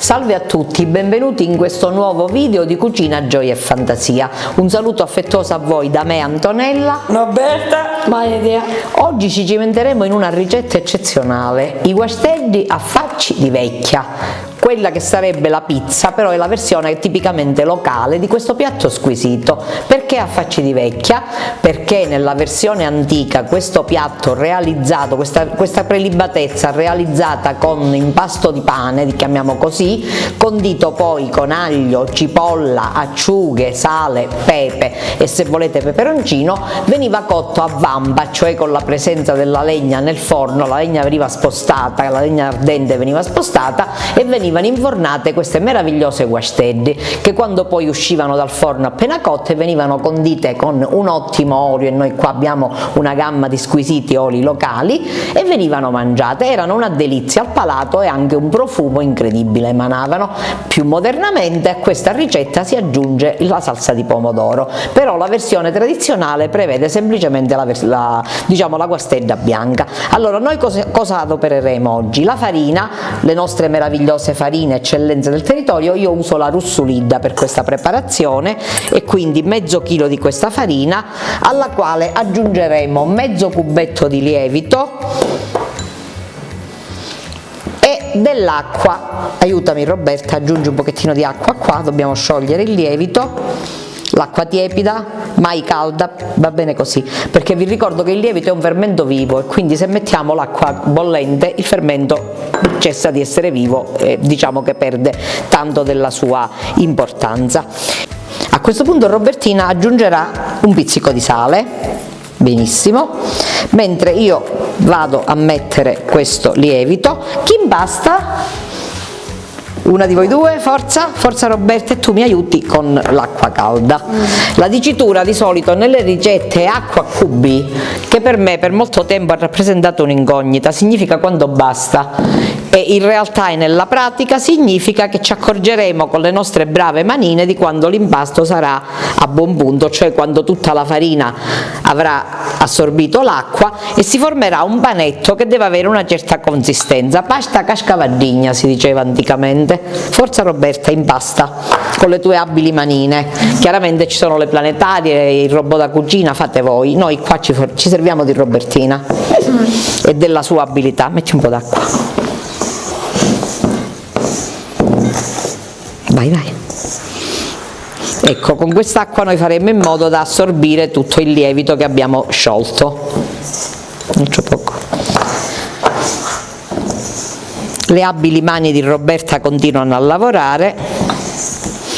Salve a tutti, benvenuti in questo nuovo video di Cucina, Gioia e Fantasia. Un saluto affettuoso a voi da me Antonella, Roberta, Maledea. Oggi ci cimenteremo in una ricetta eccezionale, i guastelli a facci di vecchia. Quella che sarebbe la pizza, però è la versione tipicamente locale di questo piatto squisito. Perché a facci di vecchia? Perché nella versione antica questo piatto realizzato, questa prelibatezza realizzata con impasto di pane, chiamiamo così, condito poi con aglio, cipolla, acciughe, sale, pepe e se volete peperoncino, veniva cotto a vampa, cioè con la presenza della legna nel forno, la legna veniva spostata, la legna ardente veniva spostata e venivano infornate queste meravigliose guastelli che quando poi uscivano dal forno appena cotte venivano condite con un ottimo olio, e noi qua abbiamo una gamma di squisiti oli locali, e venivano mangiate. Erano una delizia al palato e anche un profumo incredibile emanavano. Più modernamente a questa ricetta si aggiunge la salsa di pomodoro, però la versione tradizionale prevede semplicemente la guastella bianca. Allora noi cosa adopereremo oggi? La farina, le nostre meravigliose farine eccellenze del territorio. Io uso la Russulidda per questa preparazione e quindi mezzo chilo di questa farina, alla quale aggiungeremo mezzo cubetto di lievito e dell'acqua. Aiutami Roberta, aggiungi un pochettino di acqua qua, dobbiamo sciogliere il lievito. L'acqua tiepida, mai calda, va bene così, perché vi ricordo che il lievito è un fermento vivo e quindi se mettiamo l'acqua bollente il fermento cessa di essere vivo e diciamo che perde tanto della sua importanza. A questo punto Robertina aggiungerà un pizzico di sale, benissimo, mentre io vado a mettere questo lievito. Chi impasta? Una di voi due, forza Roberta, e tu mi aiuti con l'acqua calda. La dicitura di solito nelle ricette è acqua a cubi, che per me per molto tempo ha rappresentato un'incognita, significa quando basta, e in realtà e nella pratica significa che ci accorgeremo con le nostre brave manine di quando l'impasto sarà a buon punto, cioè quando tutta la farina avrà assorbito l'acqua e si formerà un panetto che deve avere una certa consistenza, pasta cascavagligna si diceva anticamente. Forza Roberta, impasta con le tue abili manine. Chiaramente ci sono le planetarie, il robot da cucina, fate voi, noi qua ci serviamo di Robertina e della sua abilità. Metti un po' d'acqua, vai. Ecco, con quest'acqua noi faremo in modo da assorbire tutto il lievito che abbiamo sciolto. Faccio poco. Le abili mani di Roberta continuano a lavorare.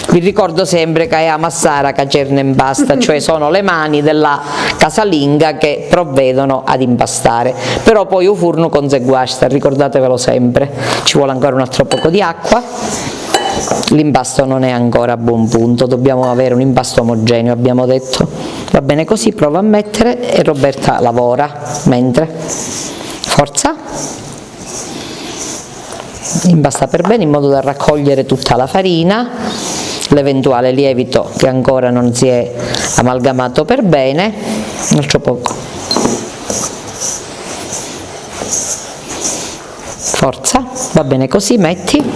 Vi ricordo sempre che è amassara che cerne impasta, cioè sono le mani della casalinga che provvedono ad impastare. Però poi un furno con se guasta, ricordatevelo sempre. Ci vuole ancora un altro poco di acqua. L'impasto non è ancora a buon punto, dobbiamo avere un impasto omogeneo, abbiamo detto. Va bene così, prova a mettere e Roberta lavora mentre. Forza. Impasta per bene in modo da raccogliere tutta la farina, l'eventuale lievito che ancora non si è amalgamato per bene, un altro poco. Forza, va bene così, metti.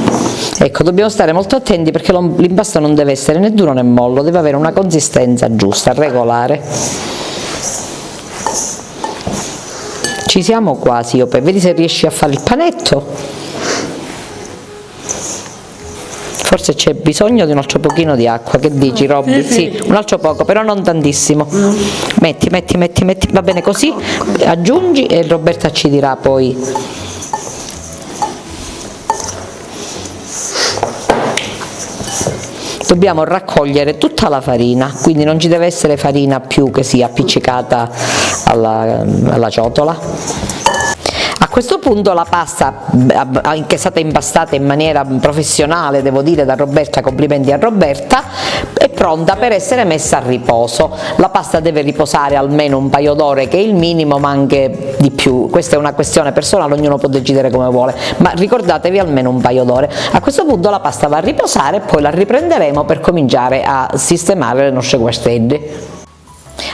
Ecco, dobbiamo stare molto attenti perché l'impasto non deve essere né duro né mollo, deve avere una consistenza giusta, regolare. Ci siamo quasi, vedi se riesci a fare il panetto. Forse c'è bisogno di un altro pochino di acqua, che dici Robby? Sì, un altro poco, però non tantissimo. Metti, va bene così, aggiungi e Roberta ci dirà poi. Dobbiamo raccogliere tutta la farina, quindi non ci deve essere farina più che sia appiccicata alla ciotola. A questo punto la pasta, che è stata impastata in maniera professionale, devo dire, da Roberta, complimenti a Roberta, è pronta per essere messa a riposo. La pasta deve riposare almeno un paio d'ore, che è il minimo, ma anche di più. Questa è una questione personale, ognuno può decidere come vuole, ma ricordatevi almeno un paio d'ore. A questo punto la pasta va a riposare e poi la riprenderemo per cominciare a sistemare le nostre guastelli.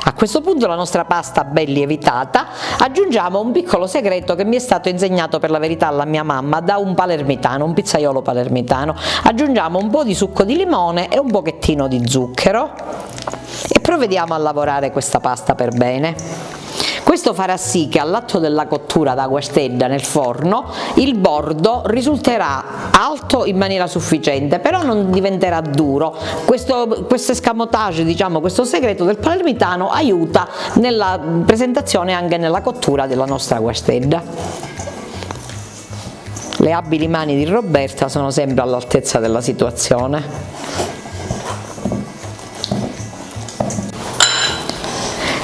A questo punto la nostra pasta ben lievitata aggiungiamo un piccolo segreto che mi è stato insegnato per la verità alla mia mamma da un palermitano, un pizzaiolo palermitano. Aggiungiamo un po' di succo di limone e un pochettino di zucchero e provvediamo a lavorare questa pasta per bene. Questo farà sì che all'atto della cottura da guastedda nel forno il bordo risulterà alto in maniera sufficiente, però non diventerà duro. Questo escamotage, diciamo, questo segreto del palermitano aiuta nella presentazione e anche nella cottura della nostra guastedda. Le abili mani di Roberta sono sempre all'altezza della situazione.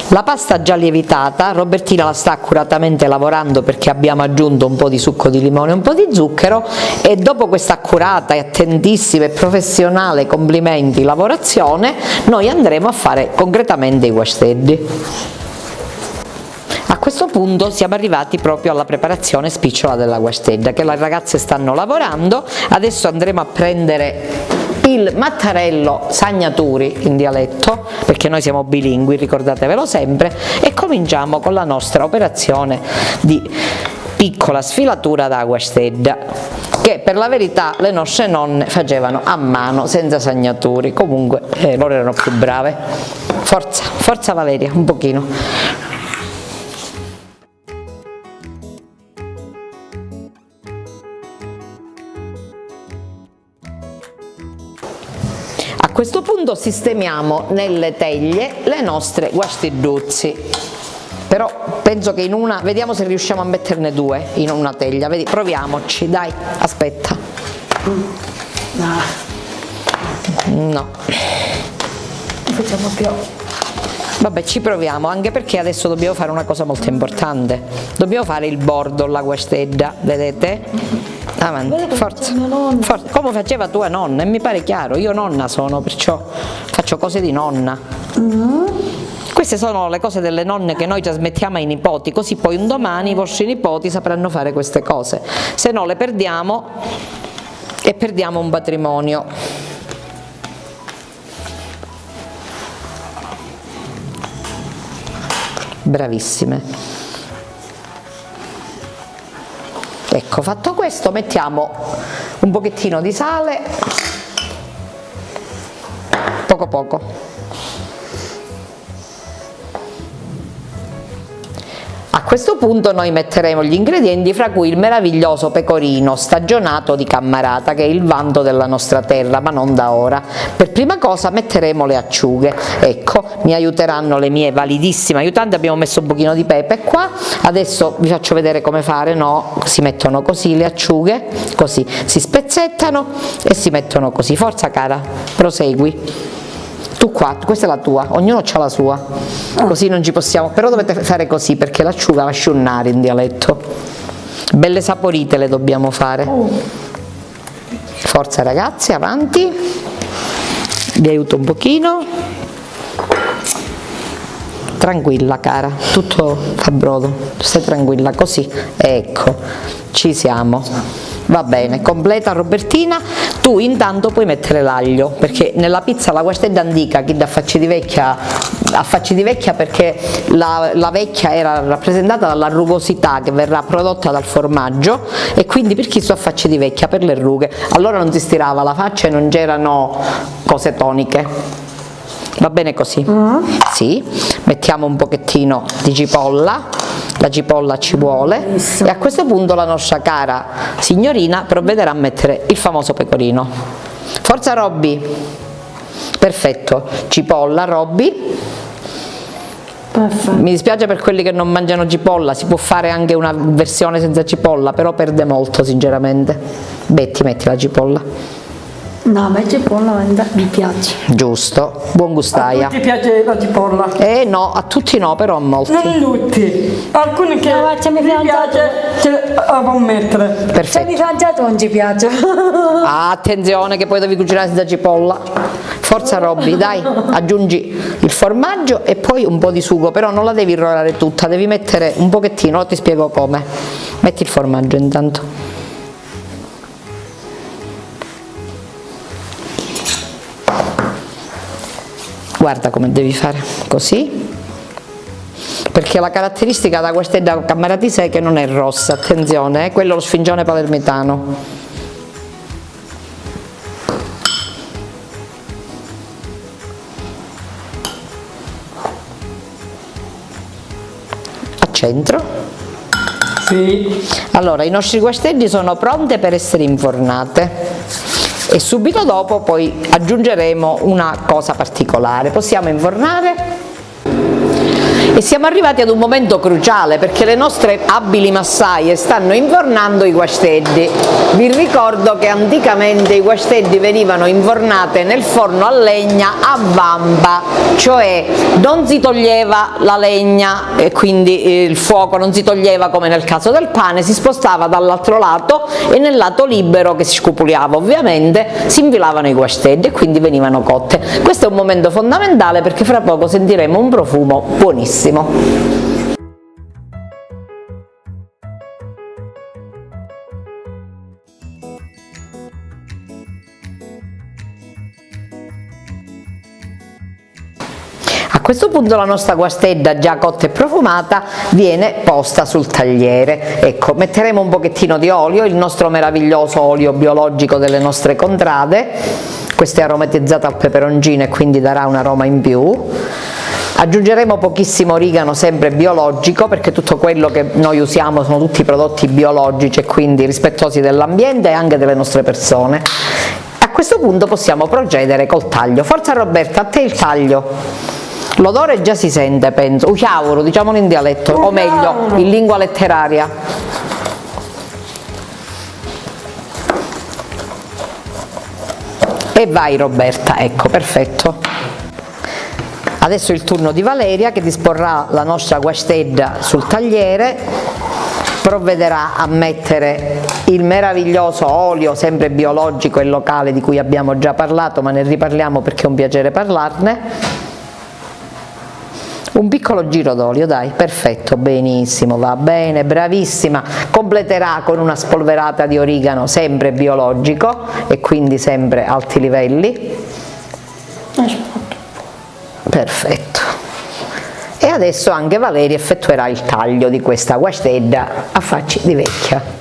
La pasta già lievitata, Robertina la sta accuratamente lavorando perché abbiamo aggiunto un po' di succo di limone e un po' di zucchero, e dopo questa accurata e attentissima e professionale, complimenti, lavorazione, noi andremo a fare concretamente i guasteddi. A questo punto siamo arrivati proprio alla preparazione spicciola della guastedda, che le ragazze stanno lavorando. Adesso andremo a prendere il mattarello Sagnaturi in dialetto, perché noi siamo bilingui, ricordatevelo sempre, e cominciamo con la nostra operazione di piccola sfilatura da guastedda, che per la verità le nostre nonne facevano a mano senza Sagnaturi. Comunque loro erano più brave. Forza Valeria, un pochino. A questo punto sistemiamo nelle teglie le nostre guastidduzzi, però penso che in una, vediamo se riusciamo a metterne due in una teglia, vedi, proviamoci, dai, aspetta. No. Facciamo più. Vabbè, ci proviamo, anche perché adesso dobbiamo fare una cosa molto importante. Dobbiamo fare il bordo, la guastedda, vedete? Avanti, forza, forza, come faceva tua nonna, e mi pare chiaro, io nonna sono, perciò faccio cose di nonna. Queste sono le cose delle nonne che noi trasmettiamo ai nipoti, così poi un domani i vostri nipoti sapranno fare queste cose, se no le perdiamo e perdiamo un patrimonio. Bravissime. Ecco, fatto questo mettiamo un pochettino di sale, poco poco. A questo punto noi metteremo gli ingredienti, fra cui il meraviglioso pecorino stagionato di Cammarata, che è il vanto della nostra terra, ma non da ora. Per prima cosa metteremo le acciughe, ecco, mi aiuteranno le mie validissime aiutanti. Abbiamo messo un pochino di pepe qua, adesso vi faccio vedere come fare. No, si mettono così le acciughe, così si spezzettano e si mettono così. Forza cara, prosegui. Tu qua, questa è la tua, ognuno ha la sua, così non ci possiamo, però dovete fare così perché l'acciuga va a sciunnare in dialetto. Belle saporite le dobbiamo fare. Forza ragazzi, avanti, vi aiuto un pochino. Tranquilla cara, tutto fa brodo, stai tranquilla, così, ecco, ci siamo. Va bene, completa Robertina. Tu intanto puoi mettere l'aglio, perché nella pizza la guastedda antica, chi da facci di vecchia, a facci di vecchia, perché la vecchia era rappresentata dalla rugosità che verrà prodotta dal formaggio, e quindi per chi sto a facci di vecchia, per le rughe, allora non si stirava la faccia e non c'erano cose toniche. Va bene così? Sì, mettiamo un pochettino di cipolla, la cipolla ci vuole, e a questo punto la nostra cara signorina provvederà a mettere il famoso pecorino. Forza Robby! Perfetto, cipolla Robby. Perfetto. Mi dispiace per quelli che non mangiano cipolla, si può fare anche una versione senza cipolla, però perde molto sinceramente. Betty, metti la cipolla. No, a me cipolla mi piace. Giusto, buon gustaia. A tutti piace la cipolla? No, a tutti no, però a molti. Non tutti. Alcuni che No, c'è mi piace ce la può mettere. Se mi Perfetto. mangiato non ci piace. Attenzione che poi devi cucinare senza cipolla. Forza Robby, dai, aggiungi il formaggio e poi un po' di sugo, però non la devi rollare tutta, devi mettere un pochettino, ti spiego come. Metti il formaggio intanto. Guarda come devi fare, così. perché la caratteristica da guastedda cammarati è che non è rossa, attenzione, quello è lo sfingione palermitano. A centro. Sì. Allora, i nostri guasteddi sono pronte per essere infornate e subito dopo poi aggiungeremo una cosa particolare. Possiamo infornare? E siamo arrivati ad un momento cruciale perché le nostre abili massaie stanno infornando i guasteddi. Vi ricordo che anticamente i guasteddi venivano infornate nel forno a legna a vampa, cioè non si toglieva la legna e quindi il fuoco non si toglieva come nel caso del pane, si spostava dall'altro lato e nel lato libero, che si scupuliava ovviamente, si infilavano i guasteddi e quindi venivano cotte. Questo è un momento fondamentale perché fra poco sentiremo un profumo buonissimo. A questo punto la nostra guastedda già cotta e profumata viene posta sul tagliere. Ecco, metteremo un pochettino di olio, il nostro meraviglioso olio biologico delle nostre contrade. Questo è aromatizzato al peperoncino e quindi darà un aroma in più. Aggiungeremo pochissimo origano, sempre biologico, perché tutto quello che noi usiamo sono tutti prodotti biologici e quindi rispettosi dell'ambiente e anche delle nostre persone. A questo punto possiamo procedere col taglio. Forza Roberta, a te il taglio. L'odore già si sente, penso. Uchiavoro, diciamolo in dialetto, o meglio, in lingua letteraria. E vai Roberta, ecco, perfetto. Adesso è il turno di Valeria che disporrà la nostra guastedda sul tagliere, provvederà a mettere il meraviglioso olio sempre biologico e locale di cui abbiamo già parlato, ma ne riparliamo perché è un piacere parlarne. Un piccolo giro d'olio, dai, perfetto, benissimo, va bene, bravissima. Completerà con una spolverata di origano sempre biologico e quindi sempre alti livelli. Perfetto. E adesso anche Valeria effettuerà il taglio di questa guastedda a facci di vecchia.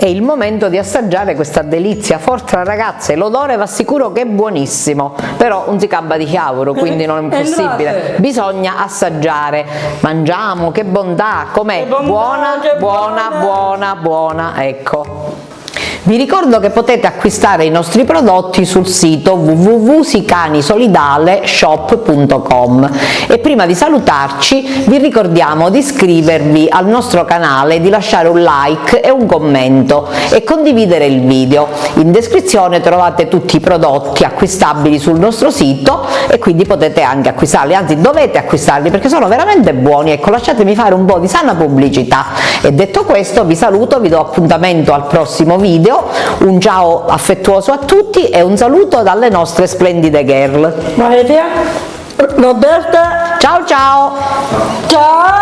È il momento di assaggiare questa delizia. Forza ragazze, l'odore va sicuro che è buonissimo, però non si cabba di chiavoro, quindi non è possibile, bisogna assaggiare. Mangiamo, che bontà, com'è? Buona, buona, buona, buona, ecco. Vi ricordo che potete acquistare i nostri prodotti sul sito www.sicanisolidaleshop.com e prima di salutarci vi ricordiamo di iscrivervi al nostro canale, di lasciare un like e un commento e condividere il video. In descrizione trovate tutti i prodotti acquistabili sul nostro sito e quindi potete anche acquistarli, anzi dovete acquistarli perché sono veramente buoni. Ecco, lasciatemi fare un po' di sana pubblicità. E detto questo vi saluto, vi do appuntamento al prossimo video. Un ciao affettuoso a tutti e un saluto dalle nostre splendide girl. Valeria, Roberta, Ciao ciao! ciao!